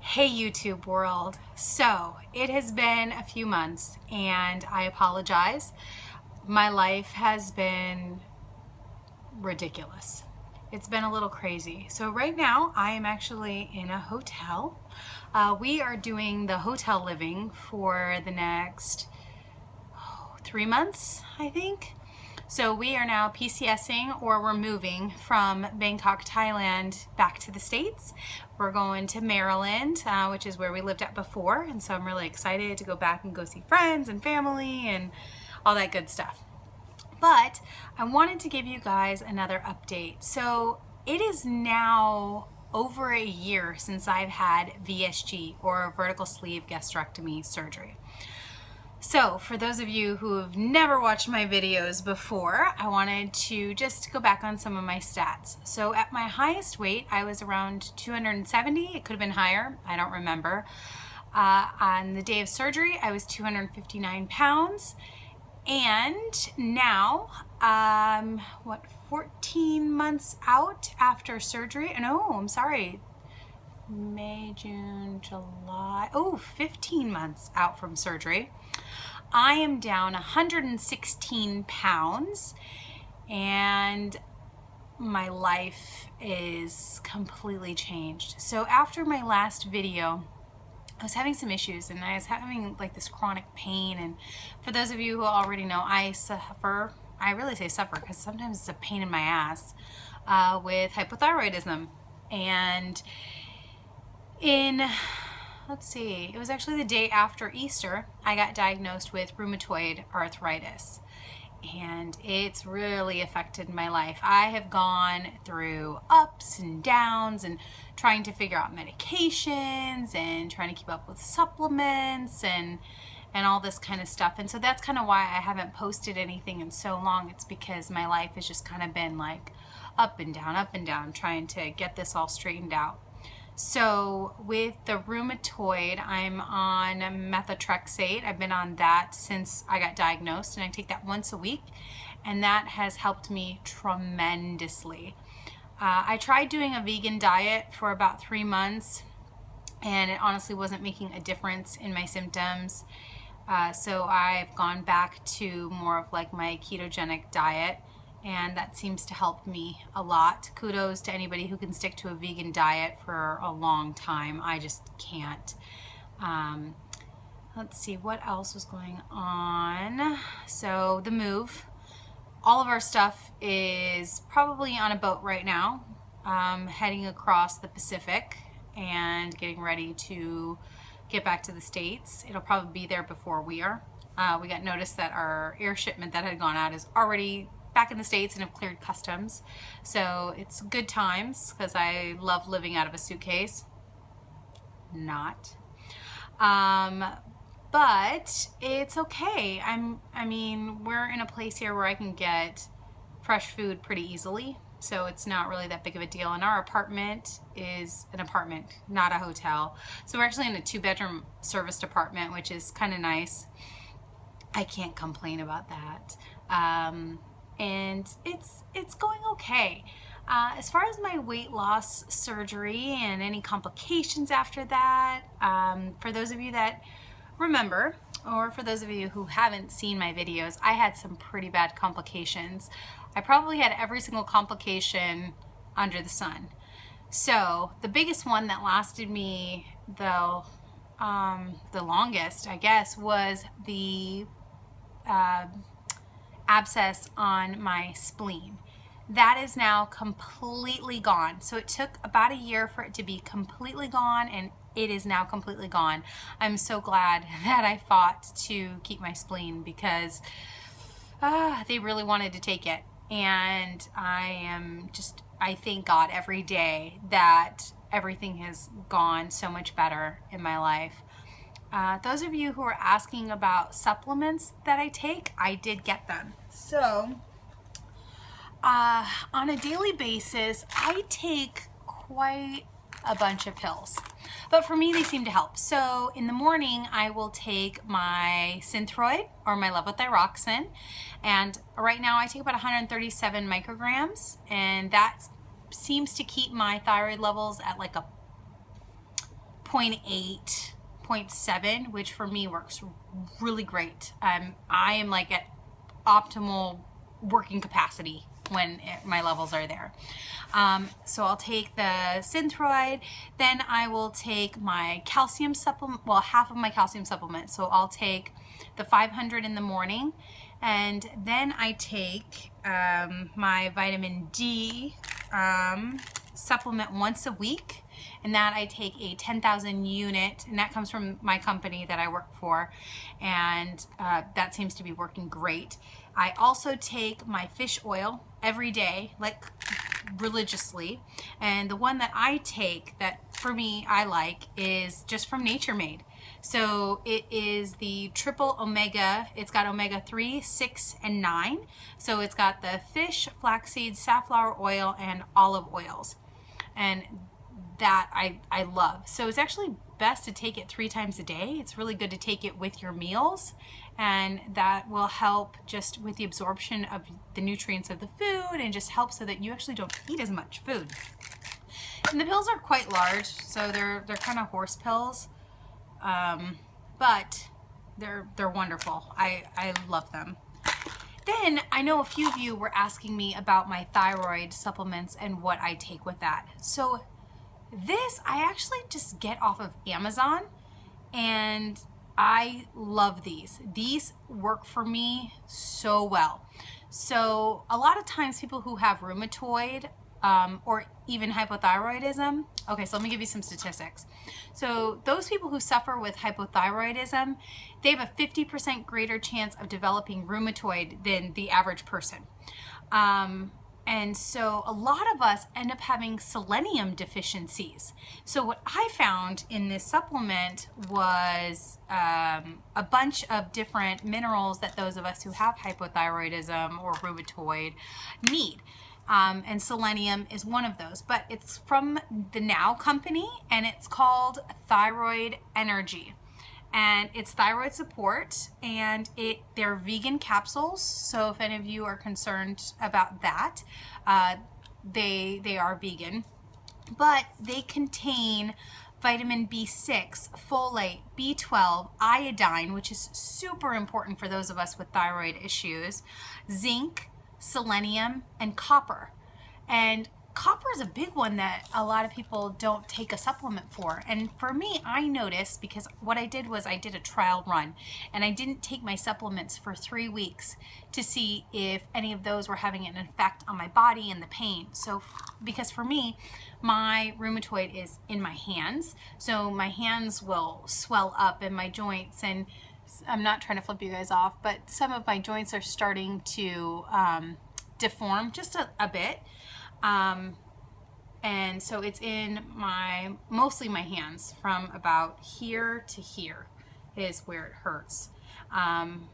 Hey YouTube world. So it has been a few months and I apologize. My life has been ridiculous. It's been a little crazy. So right now I am actually in a hotel. We are doing the hotel living for the next 3 months, I think. So we are now PCSing, or we're moving from Bangkok, Thailand back to the States. We're going to Maryland, which is where we lived at before. And so I'm really excited to go back and go see friends and family and all that good stuff. But I wanted to give you guys another update. So it is now over a year since I've had VSG, or vertical sleeve gastrectomy surgery. So for those of you who have never watched my videos before, I wanted to just go back on some of my stats. So at my highest weight, I was around 270. It could have been higher. I don't remember. On the day of surgery, I was 259 pounds. And now, 14 months out after surgery? No, I'm sorry. May, June, July, 15 months out from surgery. I am down 116 pounds and my life is completely changed. So after my last video, I was having some issues and I was having like this chronic pain. And for those of you who already know, I really say suffer because sometimes it's a pain in my ass with hypothyroidism. And it was actually the day after Easter, I got diagnosed with rheumatoid arthritis. And it's really affected my life. I have gone through ups and downs and trying to figure out medications and trying to keep up with supplements and all this kind of stuff. And so that's kind of why I haven't posted anything in so long. It's because my life has just kind of been like up and down, trying to get this all straightened out. So with the rheumatoid, I'm on methotrexate. I've been on that since I got diagnosed, and I take that once a week, and that has helped me tremendously. I tried doing a vegan diet for about 3 months, and it honestly wasn't making a difference in my symptoms. So I've gone back to more of like my ketogenic diet, and that seems to help me a lot. Kudos to anybody who can stick to a vegan diet for a long time. I just can't. Let's see, what else was going on? So the move. All of our stuff is probably on a boat right now, heading across the Pacific and getting ready to get back to the States. It'll probably be there before we are. We got notice that our air shipment that had gone out is already back in the States and have cleared customs. So it's good times because I love living out of a suitcase. Not. But it's okay. I mean, we're in a place here where I can get fresh food pretty easily. So it's not really that big of a deal. And our apartment is an apartment, not a hotel. So we're actually in a 2-bedroom serviced apartment, which is kind of nice. I can't complain about that. And it's going okay. As far as my weight loss surgery and any complications after that, for those of you that remember, or for those of you who haven't seen my videos, I had some pretty bad complications. I probably had every single complication under the sun. So the biggest one that lasted me the longest, I guess, was the abscess on my spleen. That is now completely gone. So it took about a year for it to be completely gone, and it is now completely gone. I'm so glad that I fought to keep my spleen because they really wanted to take it. And I thank God every day that everything has gone so much better in my life. Those of you who are asking about supplements that I take, I did get them. So, on a daily basis, I take quite a bunch of pills. But for me, they seem to help. So in the morning, I will take my Synthroid or my levothyroxine. And right now I take about 137 micrograms. And that seems to keep my thyroid levels at like a 0.8, 0.7, which for me works really great. I am like at optimal working capacity when my levels are there. So I'll take the Synthroid, then I will take my calcium supplement, well, half of my calcium supplement. So I'll take the 500 in the morning, and then I take my vitamin D supplement once a week, and that I take a 10,000 unit, and that comes from my company that I work for, and that seems to be working great. I also take my fish oil every day, like religiously, and the one that I take that for me I like is just from Nature Made. So it is the triple omega. It's got omega 3, 6, and 9. So it's got the fish, flaxseed, safflower oil, and olive oils, and that I love. So it's actually best to take it 3 times a day. It's really good to take it with your meals, and that will help just with the absorption of the nutrients of the food, and just help so that you actually don't eat as much food. And the pills are quite large, so they're kind of horse pills, but they're wonderful. I love them. Then I know a few of you were asking me about my thyroid supplements and what I take with that. So this I actually just get off of Amazon, and I love these. These work for me so well. So a lot of times people who have rheumatoid or even hypothyroidism, okay, so let me give you some statistics. So those people who suffer with hypothyroidism, they have a 50% greater chance of developing rheumatoid than the average person. And so a lot of us end up having selenium deficiencies. So what I found in this supplement was a bunch of different minerals that those of us who have hypothyroidism or rheumatoid need. And selenium is one of those, but it's from the Now company, and it's called Thyroid Energy. And it's thyroid support, and they're vegan capsules. So if any of you are concerned about that, they are vegan, but they contain vitamin B6, folate, B12, iodine, which is super important for those of us with thyroid issues, zinc, selenium, and copper. And copper is a big one that a lot of people don't take a supplement for. And for me, I noticed, because what I did was I did a trial run, and I didn't take my supplements for 3 weeks to see if any of those were having an effect on my body and the pain. So because for me, my rheumatoid is in my hands, so my hands will swell up in my joints, and I'm not trying to flip you guys off, but some of my joints are starting to deform just a bit. And so it's in mostly my hands, from about here to here is where it hurts. And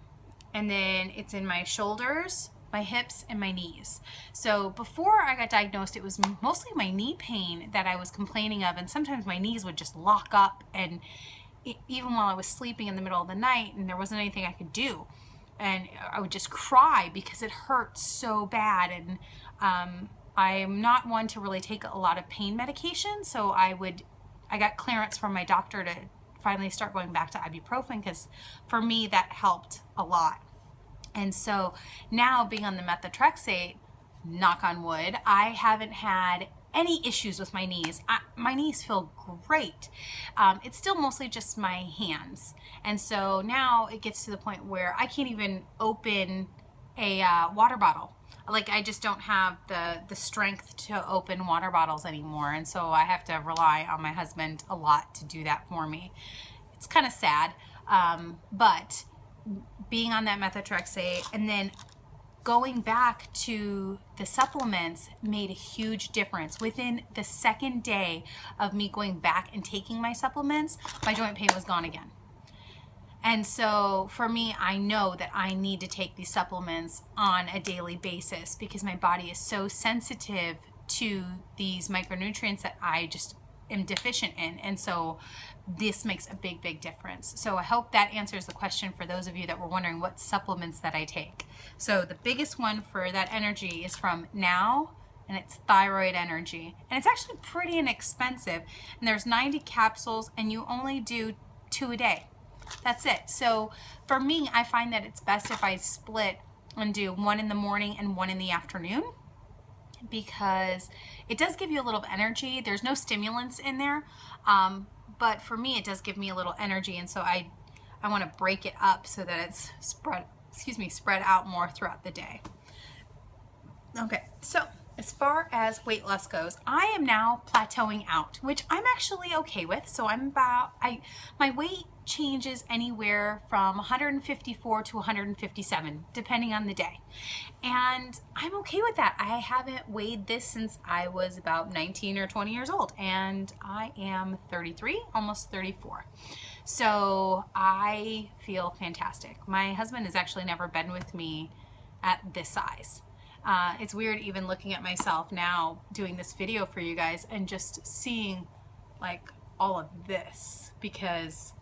then it's in my shoulders, my hips, and my knees. So before I got diagnosed, it was mostly my knee pain that I was complaining of, and sometimes my knees would just lock up, and even while I was sleeping in the middle of the night and there wasn't anything I could do, and I would just cry because it hurt so bad. And I'm not one to really take a lot of pain medication, so I got clearance from my doctor to finally start going back to ibuprofen, because for me that helped a lot. And so now, being on the methotrexate, knock on wood, I haven't had any issues with my knees. My knees feel great. It's still mostly just my hands. And so now it gets to the point where I can't even open a water bottle. Like, I just don't have the strength to open water bottles anymore. And so I have to rely on my husband a lot to do that for me. It's kind of sad. But being on that methotrexate and then going back to the supplements made a huge difference. Within the second day of me going back and taking my supplements, my joint pain was gone again. And so for me, I know that I need to take these supplements on a daily basis, because my body is so sensitive to these micronutrients that I just am deficient in. And so this makes a big, big difference. So I hope that answers the question for those of you that were wondering what supplements that I take. So the biggest one for that energy is from Now and it's thyroid energy. And it's actually pretty inexpensive. And there's 90 capsules and you only do 2 a day. That's it. So for me, I find that it's best if I split and do 1 in the morning and 1 in the afternoon, because it does give you a little energy. There's no stimulants in there. But for me, it does give me a little energy. And so I want to break it up so that it's spread out more throughout the day. Okay, so as far as weight loss goes, I am now plateauing out, which I'm actually okay with. So my weight changes anywhere from 154 to 157, depending on the day. And I'm okay with that. I haven't weighed this since I was about 19 or 20 years old, and I am 33, almost 34. So I feel fantastic. My husband has actually never been with me at this size. It's weird even looking at myself now doing this video for you guys and just seeing like all of this, because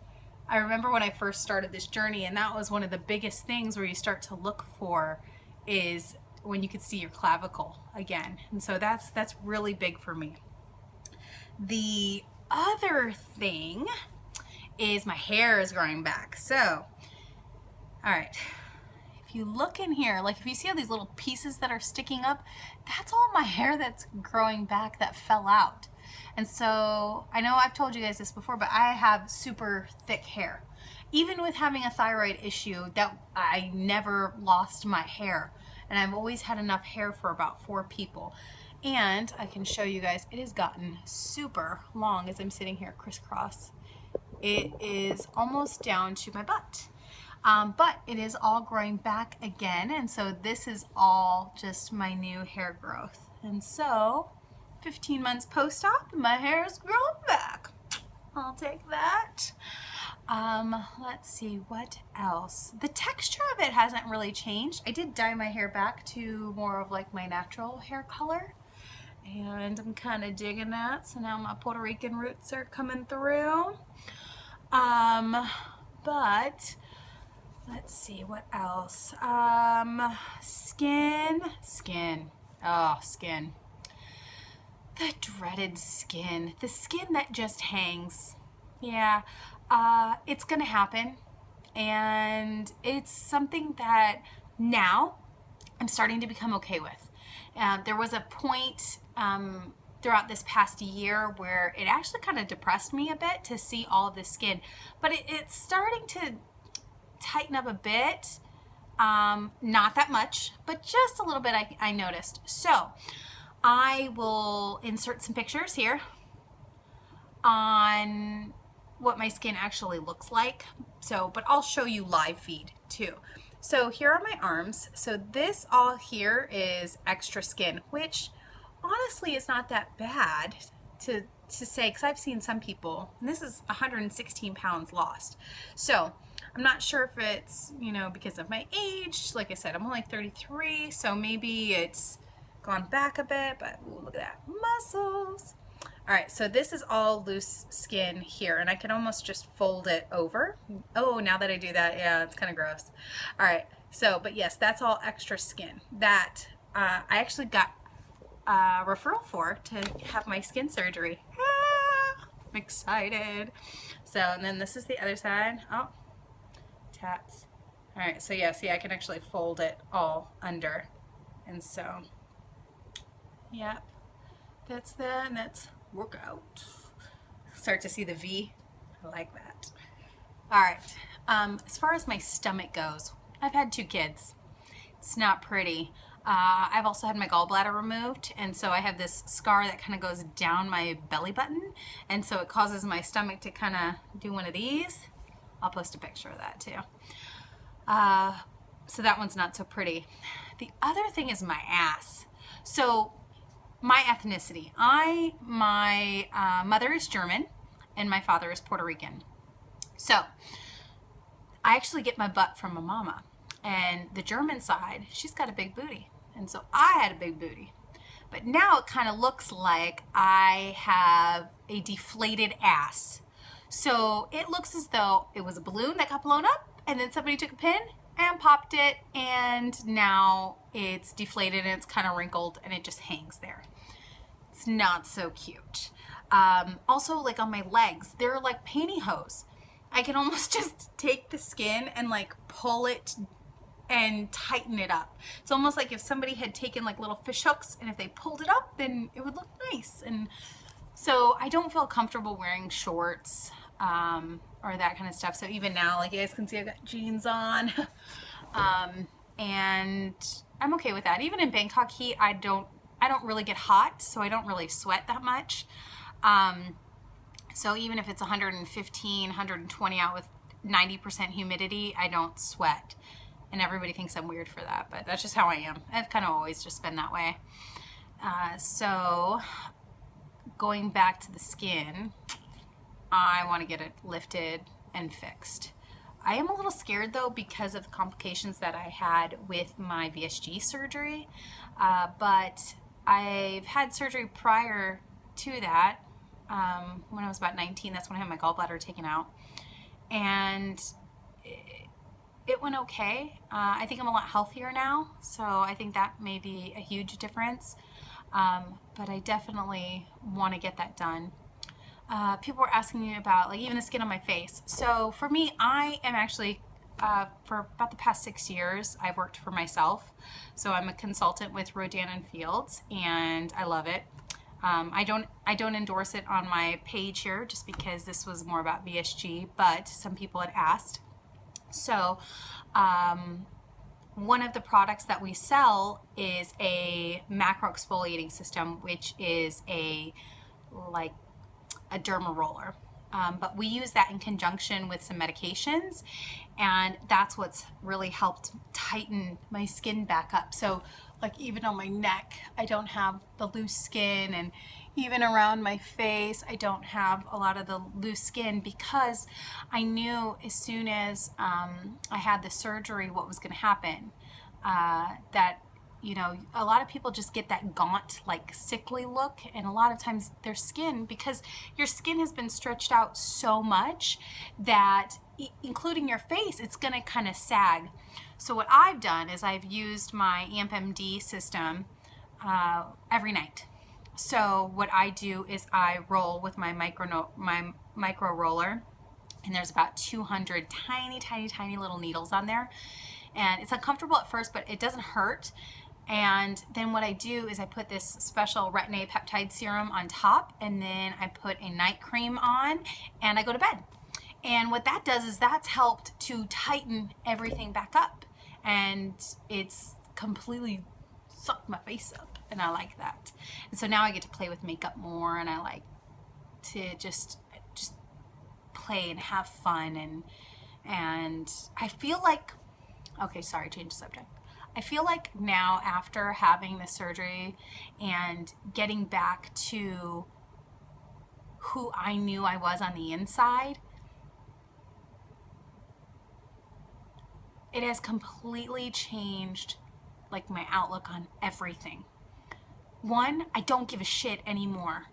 I remember when I first started this journey, and that was one of the biggest things where you start to look for is when you could see your clavicle again. And so that's really big for me. The other thing is my hair is growing back. So, all right. If you look in here, like if you see all these little pieces that are sticking up, that's all my hair that's growing back that fell out. And so I know I've told you guys this before, but I have super thick hair. Even with having a thyroid issue, that I never lost my hair. And I've always had enough hair for about 4 people. And I can show you guys, it has gotten super long as I'm sitting here crisscross. It is almost down to my butt. But it is all growing back again, and so this is all just my new hair growth. And so 15 months post-op, my hair is growing back. I'll take that. Let's see, what else? The texture of it hasn't really changed. I did dye my hair back to more of like my natural hair color, and I'm kind of digging that. So now my Puerto Rican roots are coming through. But let's see, what else? Skin. Oh, skin. The dreaded skin. The skin that just hangs. Yeah, it's gonna happen. And it's something that now I'm starting to become okay with. There was a point throughout this past year where it actually kind of depressed me a bit to see all of this skin. But it's starting to tighten up a bit, not that much, but just a little bit I noticed. So I will insert some pictures here on what my skin actually looks like. So, but I'll show you live feed too. So here are my arms. So this all here is extra skin, which honestly is not that bad to say, because I've seen some people, and this is 116 pounds lost. So I'm not sure if it's, because of my age. Like I said, I'm only 33, so maybe it's gone back a bit, but ooh, look at that, muscles. All right, so this is all loose skin here, and I can almost just fold it over. Oh, now that I do that, yeah, it's kind of gross. All right, so, but yes, that's all extra skin that I actually got a referral for to have my skin surgery. I'm excited. So, and then this is the other side. Oh, tats. All right, so yeah, see, I can actually fold it all under. And so, yep, that's that, and that's workout. Start to see the V. I like that. All right, as far as my stomach goes, I've had 2 kids. It's not pretty. I've also had my gallbladder removed, and so I have this scar that kind of goes down my belly button, and so it causes my stomach to kind of do one of these. I'll post a picture of that too. So that one's not so pretty. The other thing is my ass. So my ethnicity. My mother is German, and my father is Puerto Rican. So I actually get my butt from my mama. And the German side, she's got a big booty. And so I had a big booty. But now it kind of looks like I have a deflated ass. So it looks as though it was a balloon that got blown up and then somebody took a pin and popped it, and now it's deflated and it's kind of wrinkled and it just hangs there. It's not so cute. Also, like on my legs, they're like pantyhose. I can almost just take the skin and like pull it and tighten it up. It's almost like if somebody had taken like little fish hooks and if they pulled it up, then it would look nice. And so I don't feel comfortable wearing shorts or that kind of stuff. So even now, like you guys can see, I've got jeans on. And I'm okay with that. Even in Bangkok heat, I don't really get hot, so I don't really sweat that much. So even if it's 115, 120 out with 90% humidity, I don't sweat. And everybody thinks I'm weird for that, but that's just how I am. I've kind of always just been that way. So going back to the skin, I want to get it lifted and fixed. I am a little scared though because of the complications that I had with my VSG surgery, but I've had surgery prior to that. When I was about 19, that's when I had my gallbladder taken out, and it went okay. I think I'm a lot healthier now, so I think that may be a huge difference, but I definitely want to get that done. People were asking me about like even the skin on my face. So for me, I am actually for about the past 6 years, I've worked for myself. So I'm a consultant with Rodan and Fields, and I love it. I don't endorse it on my page here just because this was more about VSG, but some people had asked. So one of the products that we sell is a macro exfoliating system, which is a derma roller. But we use that in conjunction with some medications, and that's what's really helped tighten my skin back up. So like even on my neck, I don't have the loose skin, and even around my face, I don't have a lot of the loose skin because I knew as soon as I had the surgery what was going to happen. That you know, a lot of people just get that gaunt, like sickly look, and a lot of times their skin, because your skin has been stretched out so much that, including your face, it's gonna kind of sag. So what I've done is I've used my AmpMD system every night. So what I do is I roll with my micro roller, and there's about 200 tiny little needles on there, and it's uncomfortable at first, but it doesn't hurt. And then what I do is I put this special retin-A peptide serum on top, and then I put a night cream on, and I go to bed. And what that does is that's helped to tighten everything back up, and it's completely sucked my face up, and I like that. And so now I get to play with makeup more, and I like to just play and have fun, and I feel like, okay, sorry, change the subject. I feel like now, after having the surgery and getting back to who I knew I was on the inside, it has completely changed like my outlook on everything. One, I don't give a shit anymore.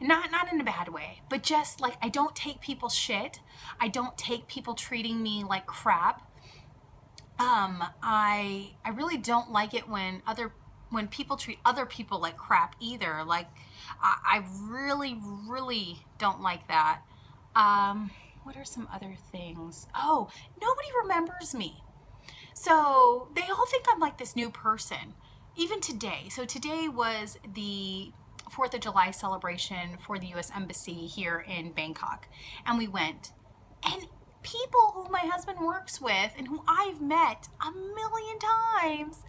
Not in a bad way, but just like I don't take people's shit. I don't take people treating me like crap. I really don't like it when people treat other people like crap either. Like, I really don't like that. What are some other things? Oh, nobody remembers me. So they all think I'm like this new person, even today. So today was the 4th of July celebration for the U.S. Embassy here in Bangkok. And we went, and people who my husband works with and who I've met a million times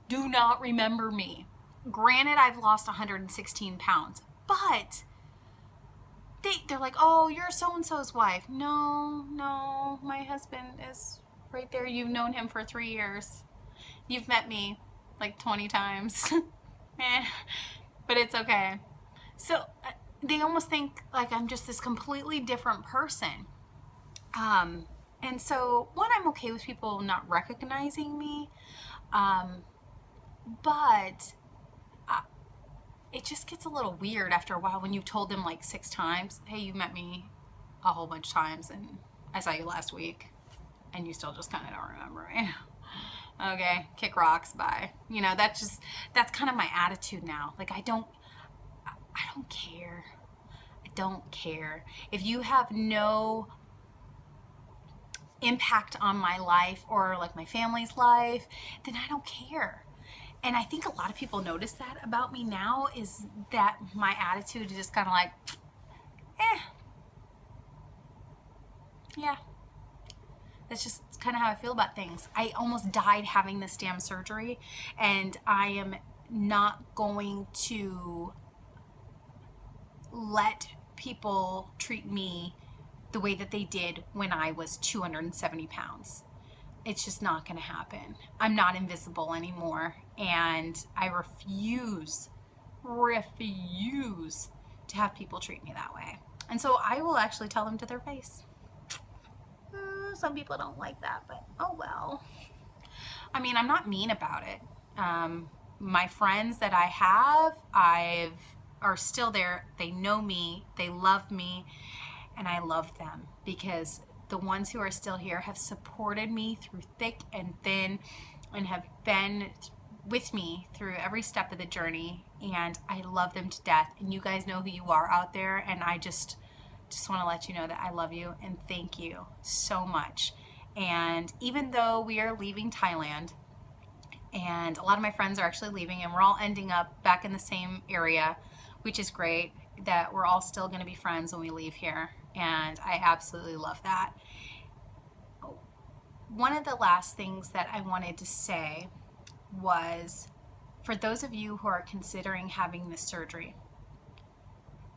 do not remember me. Granted, I've lost 116 pounds, but they're like, oh, you're so-and-so's wife. No, my husband is right there. You've known him for 3 years. You've met me like 20 times. But it's okay. So they almost think like I'm just this completely different person. And so, one, I'm okay with people not recognizing me, but it just gets a little weird after a while when you've told them like 6 times, hey, you met me a whole bunch of times, and I saw you last week, and you still just kind of don't remember me. Okay, kick rocks, bye. You know, that's kind of my attitude now. Like, I don't care. I don't care. If you have no impact on my life or like my family's life, then I don't care. And I think a lot of people notice that about me now, is that my attitude is just kind of like, yeah. That's just kind of how I feel about things. I almost died having this damn surgery, and I am not going to let people treat me the way that they did when I was 270 pounds. It's just not going to happen. I'm not invisible anymore, and I refuse to have people treat me that way. And so I will actually tell them to their face. Some people don't like that, but oh well. I mean, I'm not mean about it. My friends that I have, are still there. They know me, they love me, and I love them, because the ones who are still here have supported me through thick and thin and have been with me through every step of the journey, and I love them to death. And you guys know who you are out there, and I just want to let you know that I love you and thank you so much. And even though we are leaving Thailand, and a lot of my friends are actually leaving, and we're all ending up back in the same area, which is great, that we're all still going to be friends when we leave here, and I absolutely love that. One of the last things that I wanted to say was, for those of you who are considering having this surgery,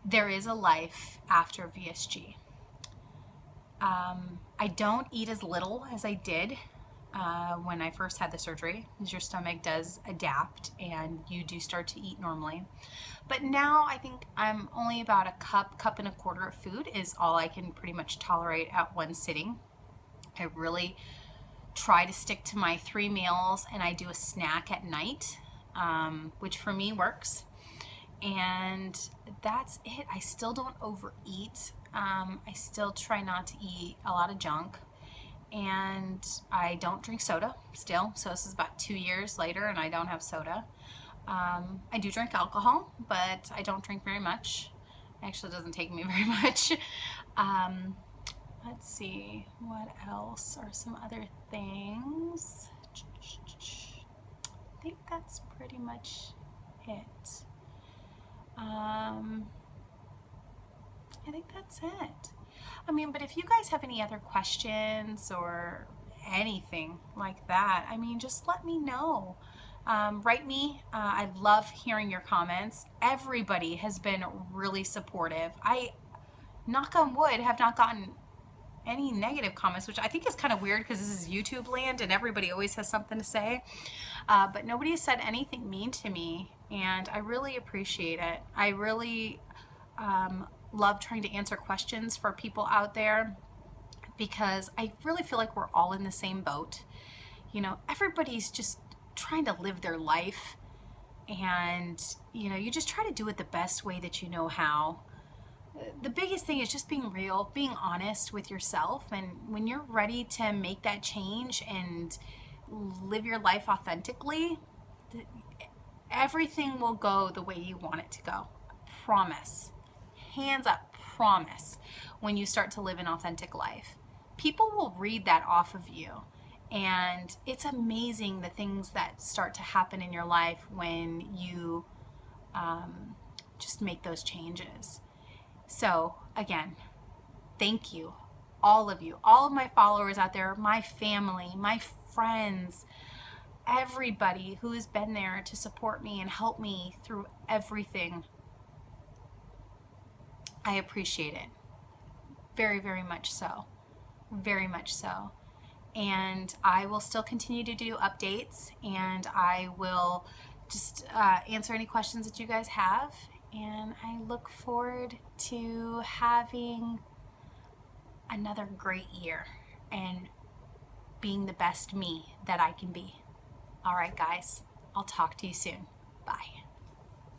there is a life after VSG. I don't eat as little as I did when I first had the surgery, because your stomach does adapt and you do start to eat normally. But now I think I'm only about a cup and a quarter of food is all I can pretty much tolerate at one sitting. I really try to stick to my 3 meals, and I do a snack at night, which for me works. And that's it. I still don't overeat. I still try not to eat a lot of junk, and I don't drink soda still. So this is about 2 years later, and I don't have soda. I do drink alcohol, but I don't drink very much. It actually doesn't take me very much. Let's see, what else are some other things? I think that's pretty much it. I think that's it. I mean, but if you guys have any other questions or anything like that, I mean, just let me know. Write me. I love hearing your comments. Everybody has been really supportive. I, knock on wood, have not gotten any negative comments, which I think is kind of weird because this is YouTube land and everybody always has something to say. But nobody has said anything mean to me, and I really appreciate it. I really love trying to answer questions for people out there, because I really feel like we're all in the same boat. You know, everybody's just trying to live their life, and you know, you just try to do it the best way that you know how. The biggest thing is just being real, being honest with yourself, and when you're ready to make that change and live your life authentically, everything will go the way you want it to go. Promise. Hands up, promise. When you start to live an authentic life, people will read that off of you, and it's amazing the things that start to happen in your life when you just make those changes. So again, thank you, all of you, all of my followers out there, my family, my friends, everybody who has been there to support me and help me through everything. I appreciate it. Very, very much so. Very much so. And I will still continue to do updates, and I will just answer any questions that you guys have. And I look forward to having another great year and being the best me that I can be. All right, guys, I'll talk to you soon. Bye.